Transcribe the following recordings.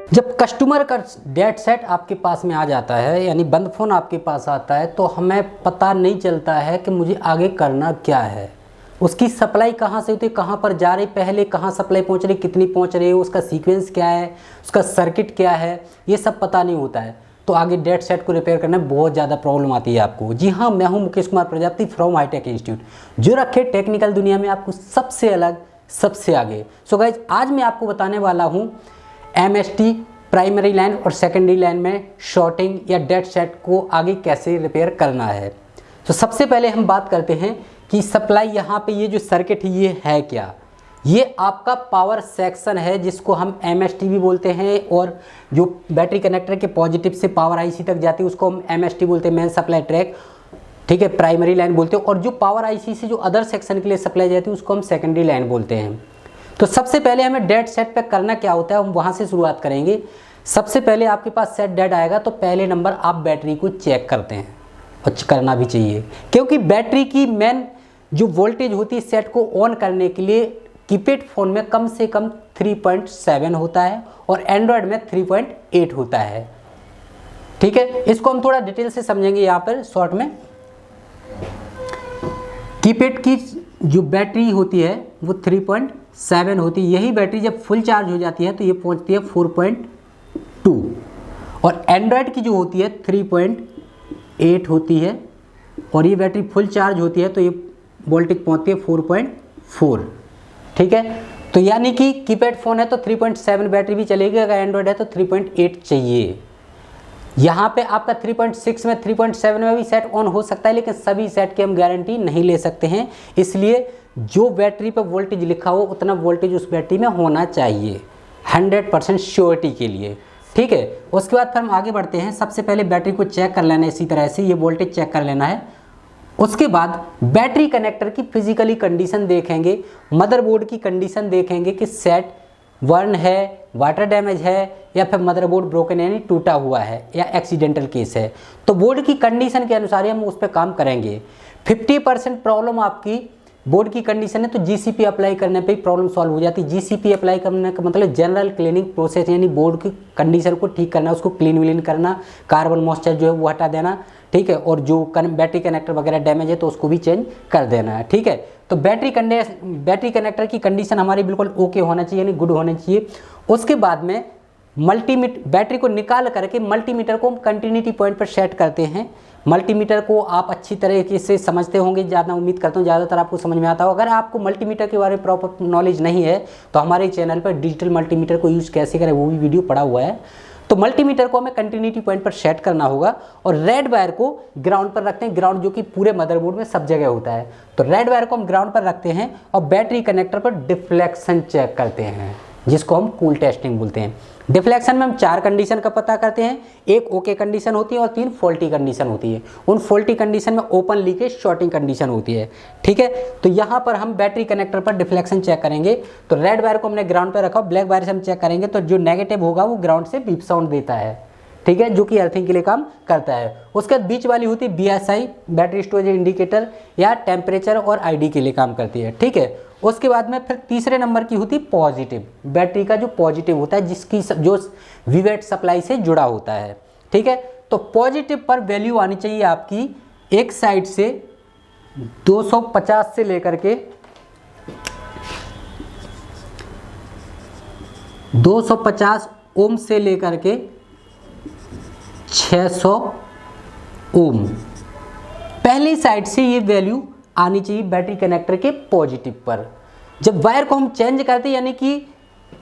जब कस्टमर का dead set आपके पास में आ जाता है, यानी बंद फ़ोन आपके पास आता है, तो हमें पता नहीं चलता है कि मुझे आगे करना क्या है। उसकी सप्लाई कहाँ से होती है, कहाँ पर जा रही, पहले कहाँ सप्लाई पहुँच रही, कितनी पहुँच रही है, उसका सीक्वेंस क्या है, उसका सर्किट क्या है, ये सब पता नहीं होता है। तो आगे डेड सेट को रिपेयर करने में बहुत ज़्यादा प्रॉब्लम आती है आपको। जी हाँ, मैं हूँ Mukesh Kumar Prajapati from hitech institute, जो रखे टेक्निकल दुनिया में आपको सबसे अलग, सबसे आगे। सो गाइज, आज मैं आपको बताने वाला हूँ MST प्राइमरी लाइन और सेकेंडरी लाइन में शॉर्टिंग या डेड सेट को आगे कैसे रिपेयर करना है। तो सबसे पहले हम बात करते हैं कि सप्लाई, यहाँ पे ये जो सर्किट ये है क्या। ये आपका पावर सेक्शन है, जिसको हम MST भी बोलते हैं, और जो बैटरी कनेक्टर के पॉजिटिव से पावर IC तक जाती है उसको हम MST बोलते हैं, मेन सप्लाई ट्रैक, ठीक है, प्राइमरी लाइन बोलते हैं। और जो पावर IC से जो अदर सेक्शन के लिए सप्लाई जाती है उसको हम सेकेंडरी लाइन बोलते हैं। तो सबसे पहले हमें डेड सेट पे करना क्या होता है, हम वहाँ से शुरुआत करेंगे। सबसे पहले आपके पास सेट डेड आएगा तो पहले नंबर आप बैटरी को चेक करते हैं, और करना भी चाहिए, क्योंकि बैटरी की मेन जो वोल्टेज होती है सेट को ऑन करने के लिए कीपैड फ़ोन में कम से कम 3.7 होता है और एंड्रॉयड में 3.8 होता है। ठीक है, इसको हम थोड़ा डिटेल से समझेंगे यहाँ पर शॉर्ट में। कीपैड की जो बैटरी होती है वो 3.7 होती है। यही बैटरी जब फुल चार्ज हो जाती है तो ये पहुंचती है 4.2, और एंड्रॉयड की जो होती है 3.8 होती है, और ये बैटरी फुल चार्ज होती है तो ये वोल्टेज पहुंचती है 4.4। ठीक है, तो यानी कि कीपैड फ़ोन है तो 3.7 बैटरी भी चलेगी, अगर एंड्रॉयड है तो 3.8 चाहिए। यहाँ पे आपका 3.6 में 3.7 में भी सेट ऑन हो सकता है, लेकिन सभी सेट की हम गारंटी नहीं ले सकते हैं। इसलिए जो बैटरी पर वोल्टेज लिखा हो उतना वोल्टेज उस बैटरी में होना चाहिए 100% श्योरिटी के लिए। ठीक है, उसके बाद फिर हम आगे बढ़ते हैं। सबसे पहले बैटरी को चेक कर लेना है, इसी तरह से ये वोल्टेज चेक कर लेना है। उसके बाद बैटरी कनेक्टर की फिजिकली कंडीशन देखेंगे, मदरबोर्ड की कंडीशन देखेंगे कि सेट वर्न है, वाटर डैमेज है, या फिर मदरबोर्ड ब्रोकन यानी टूटा हुआ है, या एक्सीडेंटल केस है। तो बोर्ड की कंडीशन के अनुसार ही हम उस पर काम करेंगे। 50% प्रॉब्लम आपकी बोर्ड की कंडीशन है तो GCP अप्लाई करने पे ही प्रॉब्लम सॉल्व हो जाती है। GCP अप्लाई करने का मतलब जनरल क्लीनिंग प्रोसेस, यानी बोर्ड की कंडीशन को ठीक करना, उसको क्लीन विलीन करना, कार्बन मॉइस्चर जो है वो हटा देना। ठीक है, और जो बैटरी कनेक्टर वगैरह डैमेज है तो उसको भी चेंज कर देना है। ठीक है, तो बैटरी कनेक्टर की कंडीशन हमारी बिल्कुल ओके होना चाहिए, यानी गुड होना चाहिए। उसके बाद में बैटरी को निकाल करके मल्टीमीटर को हम कंटिन्यूटी पॉइंट पर सेट करते हैं। मल्टीमीटर को आप अच्छी तरीके से समझते होंगे, ज़्यादा उम्मीद करता हूँ ज़्यादातर आपको समझ में आता हो। अगर आपको मल्टीमीटर के बारे में प्रॉपर नॉलेज नहीं है तो हमारे चैनल पर डिजिटल मल्टीमीटर को यूज़ कैसे करें वो भी वीडियो पड़ा हुआ है। तो मल्टीमीटर को हमें कंटिन्यूटी पॉइंट पर सेट करना होगा, और रेड वायर को ग्राउंड पर रखते हैं। ग्राउंड जो कि पूरे मदरबोर्ड में सब जगह होता है, तो रेड वायर को हम ग्राउंड पर रखते हैं और बैटरी कनेक्टर पर डिफ्लेक्शन चेक करते हैं, जिसको हम कूल टेस्टिंग बोलते हैं। डिफ्लेक्शन में हम 4 कंडीशन का पता करते हैं। एक ओके कंडीशन होती है और 3 फॉल्टी कंडीशन होती है। उन फॉल्टी कंडीशन में ओपन लीकेज शॉर्टिंग कंडीशन होती है। ठीक है, तो यहाँ पर हम बैटरी कनेक्टर पर डिफ्लेक्शन चेक करेंगे। तो रेड वायर को हमने ग्राउंड पर रखा, ब्लैक वायर से हम चेक करेंगे तो जो नेगेटिव होगा वो ग्राउंड से बीप साउंड देता है। ठीक है, जो कि अर्थिंग के लिए काम करता है। उसके बाद बीच वाली होती है BSI, बैटरी स्टोरेज इंडिकेटर, या टेम्परेचर और ID के लिए काम करती है। ठीक है, उसके बाद में फिर तीसरे नंबर की होती है पॉजिटिव, बैटरी का जो पॉजिटिव होता है, जिसकी जो VVAT सप्लाई से जुड़ा होता है। ठीक है, तो पॉजिटिव पर वैल्यू आनी चाहिए आपकी एक साइड से 250 से लेकर के 250 ओम से लेकर के 600 ओम, पहली साइड से ये वैल्यू आनी चाहिए बैटरी कनेक्टर के पॉजिटिव पर। जब वायर को हम चेंज करते हैं, यानी कि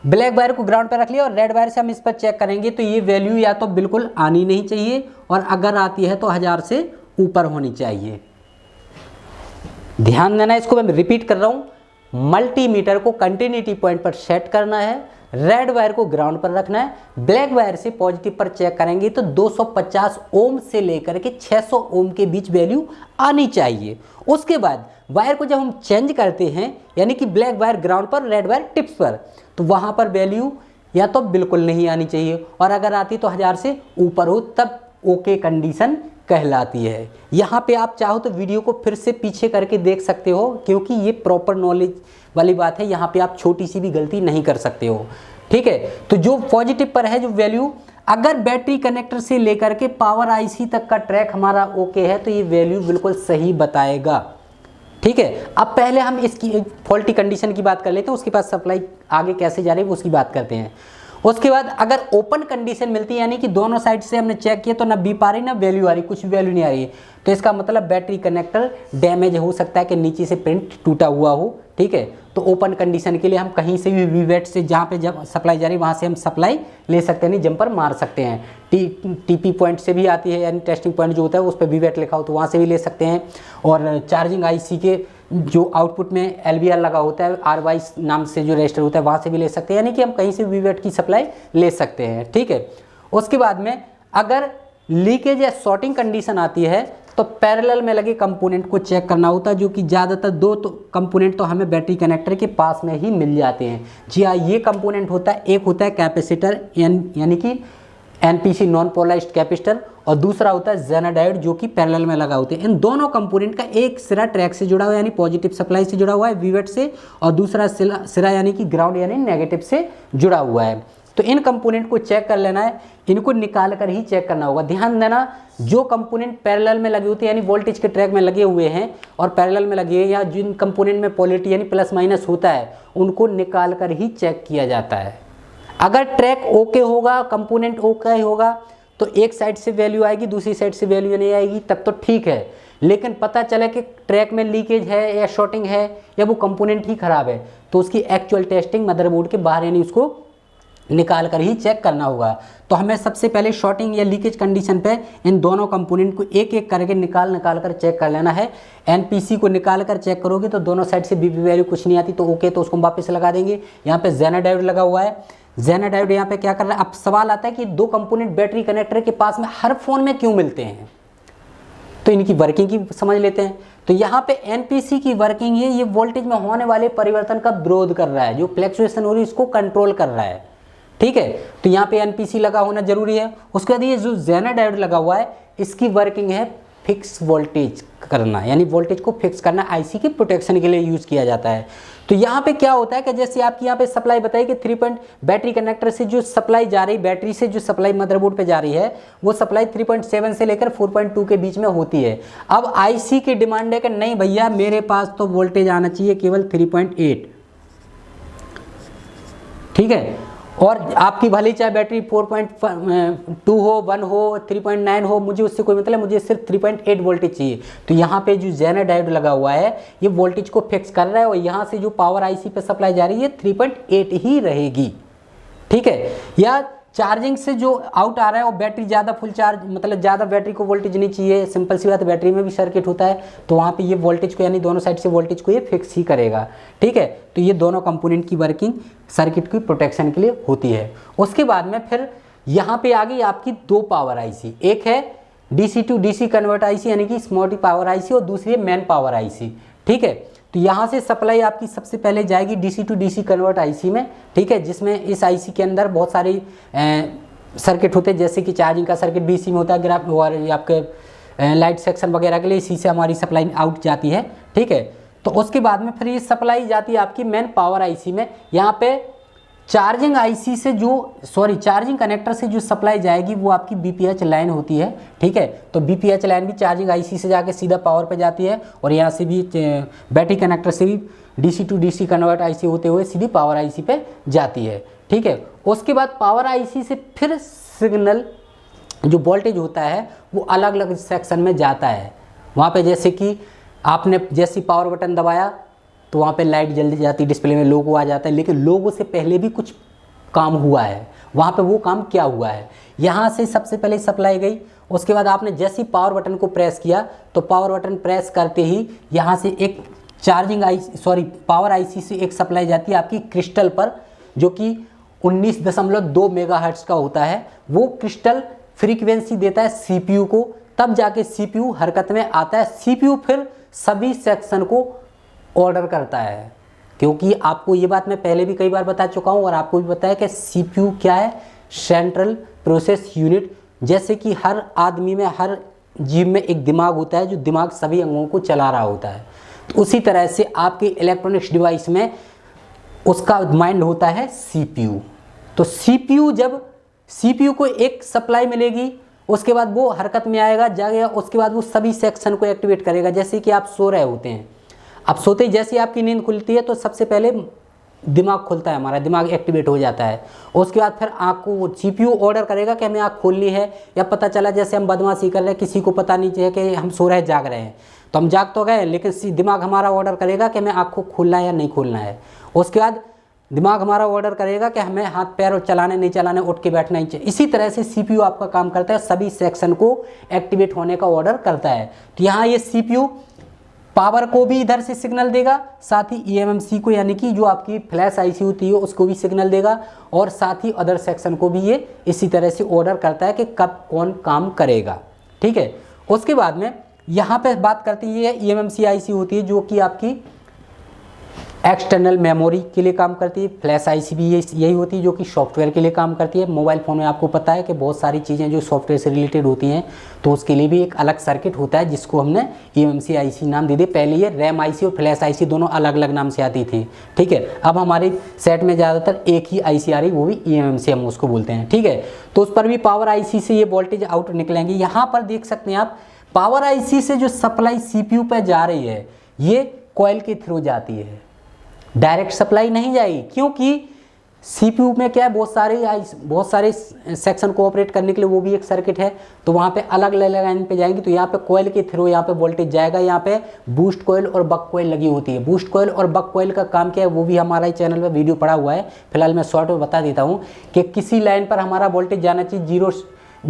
ब्लैक वायर को ग्राउंड पर रख लिया और रेड वायर से हम इस पर चेक करेंगे, तो ये वैल्यू या तो बिल्कुल आनी नहीं चाहिए, और अगर आती है तो 1000 से ऊपर होनी चाहिए। ध्यान देना, इसको मैं रिपीट कर रहा हूँ। मल्टीमीटर को कंटिन्यूटी पॉइंट पर सेट करना है, रेड वायर को ग्राउंड पर रखना है, ब्लैक वायर से पॉजिटिव पर चेक करेंगे तो 250 ओम से लेकर के 600 ओम के बीच वैल्यू आनी चाहिए। उसके बाद वायर को जब हम चेंज करते हैं, यानी कि ब्लैक वायर ग्राउंड पर, रेड वायर टिप्स पर, तो वहाँ पर वैल्यू या तो बिल्कुल नहीं आनी चाहिए, और अगर आती तो 1000 से ऊपर हो, तब ओके कंडीशन कहलाती है। यहाँ पे आप चाहो तो वीडियो को फिर से पीछे करके देख सकते हो, क्योंकि ये प्रॉपर नॉलेज वाली बात है। यहाँ पे आप छोटी सी भी गलती नहीं कर सकते हो। ठीक है। तो जो पॉजिटिव पर है जो वैल्यू, अगर बैटरी कनेक्टर से लेकर के पावर आईसी तक का ट्रैक हमारा ओके है तो ये वैल्यू बिल्कुल सही बताएगा, ठीक है। अब पहले हम इसकी फॉल्टी कंडीशन की बात कर लेते हैं, उसके बाद सप्लाई आगे कैसे जा रही है उसकी बात करते हैं। उसके बाद अगर ओपन कंडीशन मिलती है, यानी कि दोनों साइड से हमने चेक किया तो ना बीप आ रही ना वैल्यू आ रही, कुछ वैल्यू नहीं आ रही है, तो इसका मतलब बैटरी कनेक्टर डैमेज हो सकता है कि नीचे से प्रिंट टूटा हुआ हो, ठीक है। तो ओपन कंडीशन के लिए हम कहीं से भी वीवेट से जहाँ पे जब सप्लाई जा रही है वहाँ से हम सप्लाई ले सकते हैं, नहीं जंपर मार सकते हैं। टीपी पॉइंट से भी आती है, यानी टेस्टिंग पॉइंट जो होता है उस पर वीवेट लिखा हो तो वहाँ से भी ले सकते हैं। और चार्जिंग आईसी के जो आउटपुट में एलबीआर लगा होता है, आरवाई नाम से जो रजिस्टर होता है वहाँ से भी ले सकते हैं, यानी कि हम कहीं से वीवेट की सप्लाई ले सकते हैं, ठीक है। उसके बाद में अगर लीकेज या शॉर्टिंग कंडीशन आती है तो पैरेलल में लगे कंपोनेंट को चेक करना होता है, जो कि ज़्यादातर दो कंपोनेंट तो हमें बैटरी कनेक्टर के पास में ही मिल जाते हैं। जी हाँ, ये कंपोनेंट होता है, एक होता है कैपेसिटर यानी कि एनपीसी नॉन पोलराइज्ड कैपेसिटर, और दूसरा होता है जेना डायोड जो कि पैरेलल में लगा होते हैं। इन दोनों कंपोनेंट का एक सिरा ट्रैक से जुड़ा हुआ है यानी पॉजिटिव सप्लाई से जुड़ा हुआ है वीवेट से, और दूसरा सिरा यानी कि ग्राउंड यानी नेगेटिव से जुड़ा हुआ है। तो इन कंपोनेंट को चेक कर लेना है, इनको निकाल कर ही चेक करना होगा। ध्यान देना, जो कंपोनेंट पैरेलल में लगे होते हैं यानी वोल्टेज के ट्रैक में लगे हुए हैं और पैरेलल में लगे हैं, या जिन कंपोनेंट में पोलैरिटी यानी प्लस माइनस होता है उनको निकाल कर ही चेक किया जाता है। अगर ट्रैक ओके होगा, कंपोनेंट ओके होगा तो एक साइड से वैल्यू आएगी, दूसरी साइड से वैल्यू नहीं आएगी, तब तो ठीक है। लेकिन पता चले कि ट्रैक में लीकेज है या शॉर्टिंग है या वो कंपोनेंट ही खराब है, तो उसकी एक्चुअल टेस्टिंग मदरबोर्ड के बाहर यानी उसको निकाल कर ही चेक करना होगा। तो हमें सबसे पहले शॉर्टिंग या लीकेज कंडीशन पे इन दोनों कंपोनेंट को एक एक करके निकाल कर चेक कर लेना है। एनपीसी को निकाल कर चेक करोगे तो दोनों साइड से बीपी वैल्यू कुछ नहीं आती तो ओके, तो उसको वापस लगा देंगे। यहाँ पे जेना डायोड लगा हुआ है, जेना डायोड यहाँ पे क्या कर रहा है। अब सवाल आता है कि दो कंपोनेंट बैटरी कनेक्टर के पास में हर फोन में क्यों मिलते हैं, तो इनकी वर्किंग की समझ लेते हैं। तो यहाँ पे एनपीसी की वर्किंग है, ये वोल्टेज में होने वाले परिवर्तन का विरोध कर रहा है, जो फ्लक्चुएशन हो रही है इसको कंट्रोल कर रहा है, ठीक है। तो यहाँ पे एनपीसी लगा होना जरूरी है। उसके बाद ये जो जेना डायोड लगा हुआ है इसकी वर्किंग है फिक्स वोल्टेज करना, यानी वोल्टेज को फिक्स करना, आईसी की प्रोटेक्शन के लिए यूज किया जाता है। तो यहाँ पे क्या होता है कि जैसे आपकी यहाँ पे सप्लाई बताई कि 3 पॉइंट बैटरी कनेक्टर से जो सप्लाई जा रही, बैटरी से जो सप्लाई मदरबोर्ड पे जा रही है वो सप्लाई 3.7 से लेकर 4.2 के बीच में होती है। अब आईसी की डिमांड है कि नहीं भैया मेरे पास तो वोल्टेज आना चाहिए केवल 3.8, ठीक है। और आपकी भले चाहे बैटरी 4.2 हो, 1 हो, 3.9 हो, मुझे उससे कोई मतलब, मुझे सिर्फ 3.8 वोल्टेज चाहिए। तो यहाँ पे जो जेना डायोड लगा हुआ है ये वोल्टेज को फिक्स कर रहा है, और यहाँ से जो पावर आईसी पे सप्लाई जा रही है 3.8 ही रहेगी, ठीक है। या चार्जिंग से जो आउट आ रहा है और बैटरी ज़्यादा फुल चार्ज, मतलब ज़्यादा बैटरी को वोल्टेज नहीं चाहिए, सिंपल सी बात है, बैटरी में भी सर्किट होता है, तो वहाँ पे ये वोल्टेज को यानी दोनों साइड से वोल्टेज को ये फिक्स ही करेगा, ठीक है। तो ये दोनों कंपोनेंट की वर्किंग सर्किट की प्रोटेक्शन के लिए होती है। उसके बाद में फिर यहाँ पे आ गई आपकी दो पावर आईसी, एक है DC to DC convert IC यानी कि स्मॉल पावर आईसी, और दूसरी है मेन पावर आईसी, ठीक है। तो यहाँ से सप्लाई आपकी सबसे पहले जाएगी DC to DC convert IC में, ठीक है, जिसमें इस आईसी के अंदर बहुत सारे सर्किट होते हैं, जैसे कि चार्जिंग का सर्किट भी इसी में होता है, ग्राफ और आपके लाइट सेक्शन वगैरह के लिए इसी से हमारी सप्लाई आउट जाती है, ठीक है। तो उसके बाद में फिर ये सप्लाई जाती है आपकी मेन पावर आईसी में। यहाँ पे चार्जिंग आईसी से चार्जिंग कनेक्टर से जो सप्लाई जाएगी वो आपकी बीपीएच लाइन होती है, ठीक है। तो बीपीएच लाइन भी चार्जिंग आईसी से जाके सीधा पावर पे जाती है, और यहाँ से भी बैटरी कनेक्टर से भी DC to DC convert IC होते हुए सीधी पावर आईसी पे जाती है, ठीक है। उसके बाद पावर आईसी से फिर सिग्नल जो वोल्टेज होता है वो अलग अलग सेक्शन में जाता है। वहाँ पे जैसे कि आपने जैसी पावर बटन दबाया तो वहाँ पे लाइट जल्दी जाती, डिस्प्ले में लोगो आ जाता है, लेकिन लोगो से पहले भी कुछ काम हुआ है। वहाँ पे वो काम क्या हुआ है, यहाँ से सबसे पहले सप्लाई गई, उसके बाद आपने जैसी पावर बटन को प्रेस किया तो पावर बटन प्रेस करते ही यहाँ से एक पावर आईसी से एक सप्लाई जाती है आपकी क्रिस्टल पर, जो कि 19.2 मेगाहर्ट्ज का होता है। वो क्रिस्टल फ्रीक्वेंसी देता है सीपीयू को, तब जाके सीपीयू हरकत में आता है। सीपीयू फिर सभी सेक्शन को ऑर्डर करता है, क्योंकि आपको ये बात मैं पहले भी कई बार बता चुका हूँ और आपको भी बताया कि सीपीयू क्या है, सेंट्रल प्रोसेस यूनिट। जैसे कि हर आदमी में, हर जीव में एक दिमाग होता है जो दिमाग सभी अंगों को चला रहा होता है, तो उसी तरह से आपके इलेक्ट्रॉनिक्स डिवाइस में उसका माइंड होता है सीपीयू, तो सीपीयू को एक सप्लाई मिलेगी, उसके बाद वो हरकत में आएगा, जाएगा, उसके बाद वो सभी सेक्शन को एक्टिवेट करेगा। जैसे कि आप सो रहे होते हैं, अब सोते ही जैसे आपकी नींद खुलती है तो सबसे पहले दिमाग खुलता है, हमारा दिमाग एक्टिवेट हो जाता है। उसके बाद फिर आँख को सीपीयू ऑर्डर करेगा कि हमें आँख खोलनी है, या पता चला जैसे हम बदमाशी कर रहे हैं, किसी को पता नहीं चाहिए कि हम सो रहे हैं जाग रहे हैं, तो हम जाग तो गए लेकिन दिमाग हमारा ऑर्डर करेगा कि हमें आँख को खोलना है या नहीं खोलना है। उसके बाद दिमाग हमारा ऑर्डर करेगा कि हमें हाथ पैर चलाने नहीं चलाने, उठ के बैठना ही चाहिए। इसी तरह से सीपीयू आपका काम करता है, सभी सेक्शन को एक्टिवेट होने का ऑर्डर करता है। तो यहाँ ये सीपीयू पावर को भी इधर से सिग्नल देगा, साथ ही ईएमएमसी को यानी कि जो आपकी फ्लैश आईसी होती है उसको भी सिग्नल देगा, और साथ ही अदर सेक्शन को भी ये इसी तरह से ऑर्डर करता है कि कब कौन काम करेगा। ठीक है, उसके बाद में यहाँ पे बात करती है ईएमएमसी आईसी होती है जो कि आपकी एक्सटर्नल मेमोरी के लिए काम करती है। फ्लैश आईसी भी यही होती है जो कि सॉफ्टवेयर के लिए काम करती है। मोबाइल फ़ोन में आपको पता है कि बहुत सारी चीज़ें जो सॉफ्टवेयर से रिलेटेड होती हैं, तो उसके लिए भी एक अलग सर्किट होता है जिसको हमने ईएमएमसी आईसी नाम दे दिए। पहले ये रैम आईसी और फ्लैश आईसी दोनों अलग अलग नाम से आती थी। ठीक है, अब हमारे सेट में ज़्यादातर एक ही आईसी आ रही, वो भी ईएमएमसी हम उसको बोलते हैं। ठीक है, तो उस पर भी पावर आईसी से ये वोल्टेज आउट निकलेंगे। यहाँ पर देख सकते हैं आप, पावर आईसी से जो सप्लाई सीपीयू पर जा रही है ये कॉइल के थ्रू जाती है, डायरेक्ट सप्लाई नहीं जाएगी, क्योंकि सीपीयू में क्या है, बहुत सारे सेक्शन को ऑपरेट करने के लिए वो भी एक सर्किट है, तो वहाँ पे अलग अलग लाइन पे जाएंगी। तो यहाँ पे कॉइल के थ्रू यहाँ पे वोल्टेज जाएगा। यहाँ पे बूस्ट कॉइल और बक कॉइल लगी होती है। बूस्ट कॉइल और बक कॉइल का काम क्या है वो भी हमारा ही चैनल पे वीडियो पड़ा हुआ है, फिलहाल मैं शॉर्ट में बता देता हूँ कि किसी लाइन पर हमारा वोल्टेज जाना चाहिए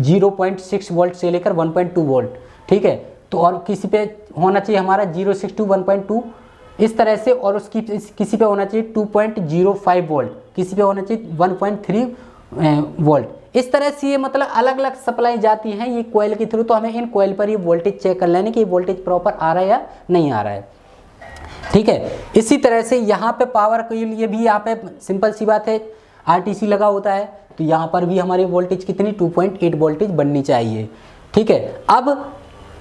0.6 वोल्ट से लेकर 1.2 वोल्ट। ठीक है, तो और किसी पे होना चाहिए हमारा 0.6 to 1.2 इस तरह से, और उसकी किसी पे होना चाहिए 2.05 वोल्ट, किसी पे होना चाहिए 1.3 वोल्ट। इस तरह से ये मतलब अलग अलग सप्लाई जाती हैं ये कॉइल के थ्रू। तो हमें इन कॉइल पर ये वोल्टेज चेक कर लेने कि ये वोल्टेज प्रॉपर आ रहा है या नहीं आ रहा है। ठीक है, इसी तरह से यहाँ पे पावर के लिए भी यहाँ पे सिंपल सी बात है, आरटीसी लगा होता है, तो यहाँ पर भी हमारी वोल्टेज कितनी 2.8 वोल्टेज बननी चाहिए। ठीक है, अब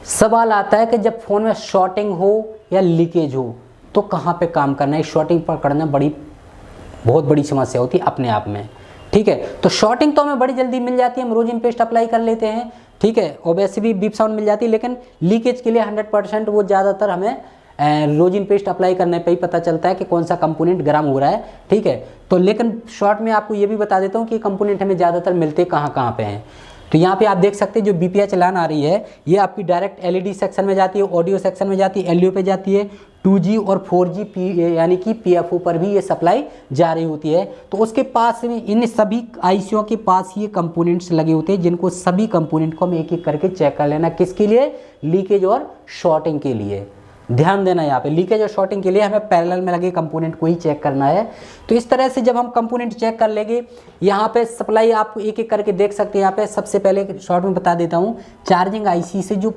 सवाल आता है कि जब फ़ोन में शॉर्टिंग हो या लीकेज हो तो कहाँ पे काम करना है। शॉर्टिंग पकड़ना बहुत बड़ी समस्या होती है अपने आप में। ठीक है, तो शॉर्टिंग तो हमें बड़ी जल्दी मिल जाती है, हम रोजिन पेस्ट अप्लाई कर लेते हैं। ठीक है, और वैसे भी बीप साउंड मिल जाती है, लेकिन लीकेज के लिए 100% वो ज़्यादातर हमें रोजिन पेस्ट अप्लाई करने पे ही पता चलता है कि कौन सा कंपोनेंट गर्म हो रहा है। ठीक है, तो लेकिन शॉर्ट में आपको ये भी बता देता हूँ कि कंपोनेंट हमें ज़्यादातर मिलते कहाँ पे हैं। तो यहाँ पे आप देख सकते हैं जो बीपीएच लाइन आ रही है ये आपकी डायरेक्ट एलईडी सेक्शन में जाती है, ऑडियो सेक्शन में जाती है, एलईओ पे जाती है, 2G और 4G यानी कि पीएफओ पर भी ये सप्लाई जा रही होती है। तो उसके पास में इन सभी आईसीओ के पास ये कंपोनेंट्स लगे होते हैं, जिनको सभी कंपोनेंट को हम एक एक करके चेक कर लेना, किसके लिए, लीकेज और शॉर्टिंग के लिए। ध्यान देना यहाँ पे लीकेज और शॉर्टिंग के लिए हमें पैरेलल में लगे कंपोनेंट को ही चेक करना है। तो इस तरह से जब हम कंपोनेंट चेक कर लेंगे, यहाँ पे सप्लाई आप एक एक करके देख सकते हैं। यहाँ पे सबसे पहले शॉर्ट में बता देता हूँ, चार्जिंग आईसी से जो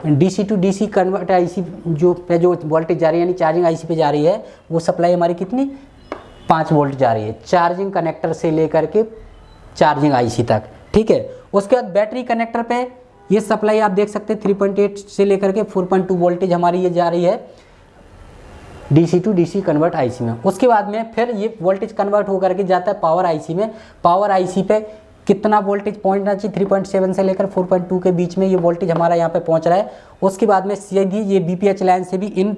DC to DC convert IC जो वोल्टेज जा रही है यानी चार्जिंग आईसी पे जा रही है, वो सप्लाई हमारी कितनी 5 वोल्ट जा रही है, चार्जिंग कनेक्टर से लेकर के चार्जिंग आईसी तक। ठीक है, उसके बाद बैटरी कनेक्टर पे ये सप्लाई आप देख सकते हैं 3.8 से लेकर के 4.2 वोल्टेज हमारी ये जा रही है DC to DC convert IC में। उसके बाद में फिर ये वोल्टेज कन्वर्ट होकर के जाता है पावर आईसी में। पावर आईसी पे कितना वोल्टेज पहुंचना चाहिए, 3.7 से लेकर 4.2 के बीच में ये वोल्टेज हमारा यहाँ पे पहुंच रहा है। उसके बाद में सीधी ये बीपीएच लाइन से भी इन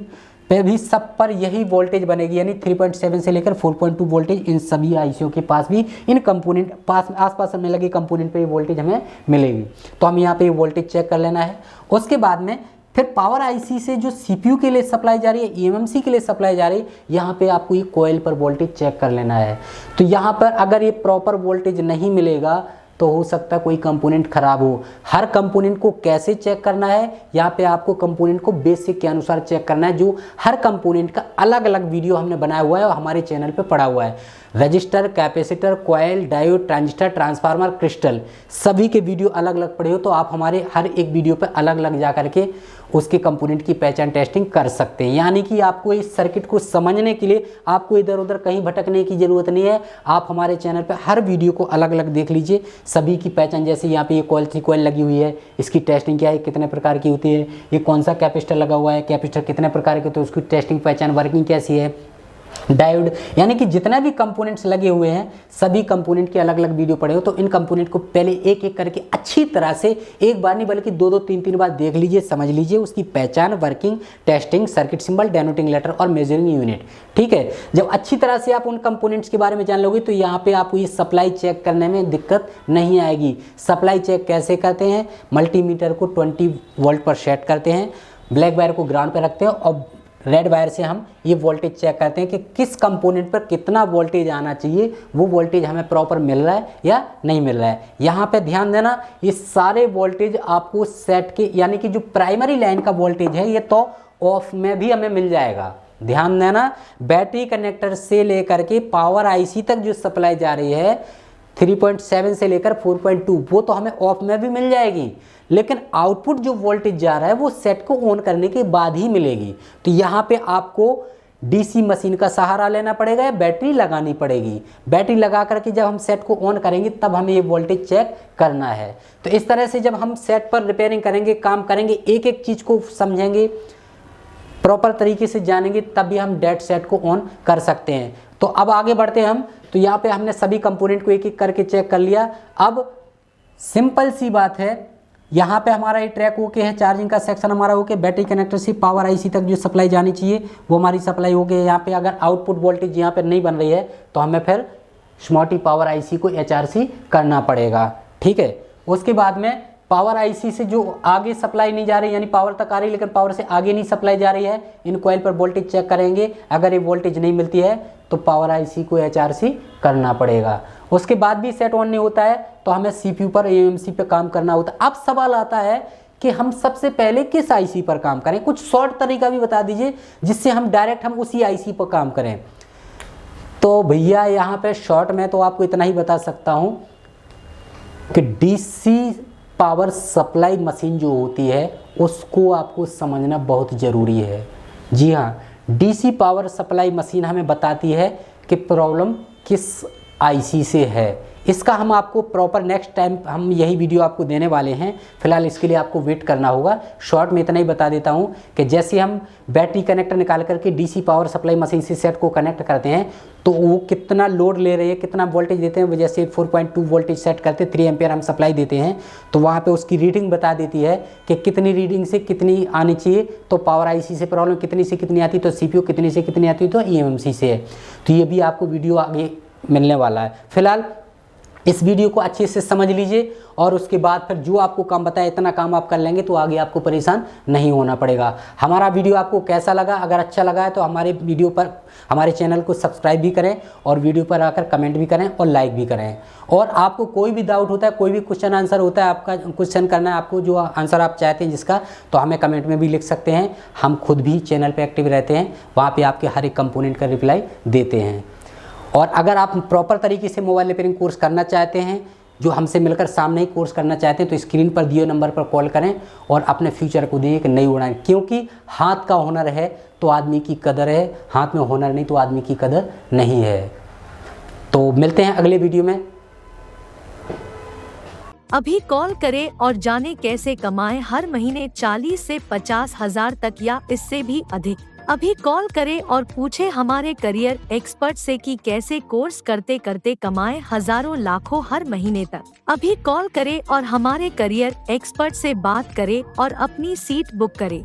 पे भी सब पर यही वोल्टेज बनेगी, यानी 3.7 से लेकर 4.2 वोल्टेज इन सभी आईसीओ के पास भी इन कंपोनेंट आसपास में लगे कंपोनेंट पे ये वोल्टेज हमें मिलेगी। तो हम यहाँ पे ये वोल्टेज चेक कर लेना है। उसके बाद में फिर पावर आईसी से जो सीपीयू के लिए सप्लाई जा रही है, ईएमएमसी के लिए सप्लाई जा रही है, यहाँ पे आपको ये कॉइल पर वोल्टेज चेक कर लेना है। तो यहाँ पर अगर ये प्रॉपर वोल्टेज नहीं मिलेगा तो हो सकता है कोई कंपोनेंट खराब हो। हर कंपोनेंट को कैसे चेक करना है, यहाँ पे आपको कंपोनेंट को बेसिक के अनुसार चेक करना है, जो हर कंपोनेंट का अलग अलग वीडियो हमने बनाया हुआ है और हमारे चैनल पे पड़ा हुआ है। Register, capacitor, coil, diode, transistor, transformer, crystal, सभी के वीडियो अलग अलग पड़े हो तो आप हमारे हर एक वीडियो पे अलग अलग जा करके उसके कंपोनेंट की पहचान टेस्टिंग कर सकते हैं। यानी कि आपको इस सर्किट को समझने के लिए आपको इधर उधर कहीं भटकने की ज़रूरत नहीं है। आप हमारे चैनल पे हर वीडियो को अलग अलग देख लीजिए, सभी की पहचान। जैसे यहाँ पे ये कॉइल लगी हुई है, इसकी टेस्टिंग क्या है, कितने प्रकार की होती है, ये कौन सा कैपेसिटर लगा हुआ है, कैपेसिटर कितने प्रकार के होते हैं, उसकी टेस्टिंग पहचान वर्किंग कैसी है, डायोड, यानी कि जितना भी कंपोनेंट्स लगे हुए हैं सभी कंपोनेंट के अलग अलग वीडियो पड़े हो, तो इन कंपोनेंट को पहले एक एक करके अच्छी तरह से एक बार नहीं बल्कि दो दो तीन तीन बार देख लीजिए, समझ लीजिए उसकी पहचान, working, testing, circuit symbol, denoting letter और मेजरिंग यूनिट। ठीक है, जब अच्छी तरह से आप उन कंपोनेंट्स के बारे में जान लोगे तो यहाँ पे आपको ये सप्लाई चेक करने में दिक्कत नहीं आएगी। सप्लाई चेक कैसे करते हैं, मल्टीमीटर को 20 वोल्ट पर सेट करते हैं, ब्लैक वायर को ग्राउंड पर रखते हैं और रेड वायर से हम ये वोल्टेज चेक करते हैं कि किस कंपोनेंट पर कितना वोल्टेज आना चाहिए, वो वोल्टेज हमें प्रॉपर मिल रहा है या नहीं मिल रहा है। यहाँ पे ध्यान देना, ये सारे वोल्टेज आपको सेट के, यानी कि जो प्राइमरी लाइन का वोल्टेज है ये तो ऑफ में भी हमें मिल जाएगा। ध्यान देना, बैटरी कनेक्टर से लेकर के पावर आईसी तक जो सप्लाई जा रही है 3.7 से लेकर 4.2 वो तो हमें ऑफ में भी मिल जाएगी, लेकिन आउटपुट जो वोल्टेज जा रहा है वो सेट को ऑन करने के बाद ही मिलेगी। तो यहाँ पे आपको डीसी मशीन का सहारा लेना पड़ेगा या बैटरी लगानी पड़ेगी। बैटरी लगा करके जब हम सेट को ऑन करेंगे तब हमें ये वोल्टेज चेक करना है। तो इस तरह से जब हम सेट पर रिपेयरिंग करेंगे, काम करेंगे, एक एक चीज़ को समझेंगे, प्रॉपर तरीके से जानेंगे, तभी हम डेड सेट को ऑन कर सकते हैं। तो अब आगे बढ़ते हैं हम। तो यहाँ पे हमने सभी कंपोनेंट को एक एक करके चेक कर लिया। अब सिंपल सी बात है, यहाँ पे हमारा ये ट्रैक ओके है, चार्जिंग का सेक्शन हमारा ओके, बैटरी कनेक्टर से पावर आईसी तक जो सप्लाई जानी चाहिए वो हमारी सप्लाई ओके है। यहाँ पे अगर आउटपुट वोल्टेज यहाँ पे नहीं बन रही है तो हमें फिर स्मॉटी पावर आईसी को एचआरसी करना पड़ेगा। ठीक है, उसके बाद में पावर आईसी से जो आगे सप्लाई नहीं जा रही, यानी पावर तक आ रही लेकिन पावर से आगे नहीं सप्लाई जा रही है, इन कॉइल पर वोल्टेज चेक करेंगे। अगर ये वोल्टेज नहीं मिलती है तो पावर आईसी को एचआरसी करना पड़ेगा। उसके बाद भी सेट ऑन नहीं होता है तो हमें सीपीयू पर, एएमसी पे काम करना होता है। अब सवाल आता है कि हम सबसे पहले किस आईसी पर काम करें, कुछ शॉर्ट तरीका भी बता दीजिए जिससे हम डायरेक्ट हम उसी आईसी पर काम करें। तो भैया यहाँ पे शॉर्ट में तो आपको इतना ही बता सकता हूँ कि डीसी पावर सप्लाई मशीन जो होती है उसको आपको समझना बहुत ज़रूरी है। जी हाँ, डीसी पावर सप्लाई मशीन हमें बताती है कि प्रॉब्लम किस आईसी से है। इसका हम आपको प्रॉपर नेक्स्ट टाइम हम यही वीडियो आपको देने वाले हैं। फिलहाल इसके लिए आपको वेट करना होगा। शॉर्ट में इतना ही बता देता हूं कि जैसे हम बैटरी कनेक्टर निकाल करके डीसी पावर सप्लाई मशीन से सेट को कनेक्ट करते हैं तो वो कितना लोड ले रहे हैं, कितना वोल्टेज देते हैं, जैसे 4.2 वोल्टेज सेट करते हैं, 3 एम्पियर हम सप्लाई देते हैं तो वहाँ पे उसकी रीडिंग बता देती है कि कितनी रीडिंग से कितनी आनी चाहिए। तो पावर आईसी से प्रॉब्लम कितनी से कितनी आती है, तो सीपीयू कितनी से कितनी आती है, तो ईएमसी से है। तो ये भी आपको वीडियो आगे मिलने वाला है। फिलहाल इस वीडियो को अच्छे से समझ लीजिए और उसके बाद फिर जो आपको काम बताया इतना काम आप कर लेंगे तो आगे आपको परेशान नहीं होना पड़ेगा। हमारा वीडियो आपको कैसा लगा, अगर अच्छा लगा है तो हमारे वीडियो पर, हमारे चैनल को सब्सक्राइब भी करें और वीडियो पर आकर कमेंट भी करें और लाइक भी करें। और आपको कोई भी डाउट होता है, कोई भी क्वेश्चन आंसर होता है, आपका क्वेश्चन करना है, आपको जो आंसर आप चाहते हैं जिसका, तो हमें कमेंट में भी लिख सकते हैं। हम खुद भी चैनल पर एक्टिव रहते हैं, वहाँ पर आपके हर एक कंपोनेंट का रिप्लाई देते हैं। और अगर आप प्रॉपर तरीके से मोबाइल रिपेयरिंग कोर्स करना चाहते हैं, जो हमसे मिलकर सामने ही कोर्स करना चाहते हैं, तो स्क्रीन पर दिए नंबर पर कॉल करें और अपने फ्यूचर को दिए कि नहीं उड़ाएं। क्योंकि हाथ का हुनर है तो आदमी की कदर है, हाथ में हुनर नहीं तो आदमी की कदर नहीं है। तो मिलते हैं अगले वीडियो में। अभी कॉल करें और जाने कैसे कमाएं हर महीने 40 से 50 हजार तक या इससे भी अधिक। अभी कॉल करें और पूछें हमारे करियर एक्सपर्ट से कि कैसे कोर्स करते करते कमाएं हजारों लाखों हर महीने तक। अभी कॉल करें और हमारे करियर एक्सपर्ट से बात करें और अपनी सीट बुक करें।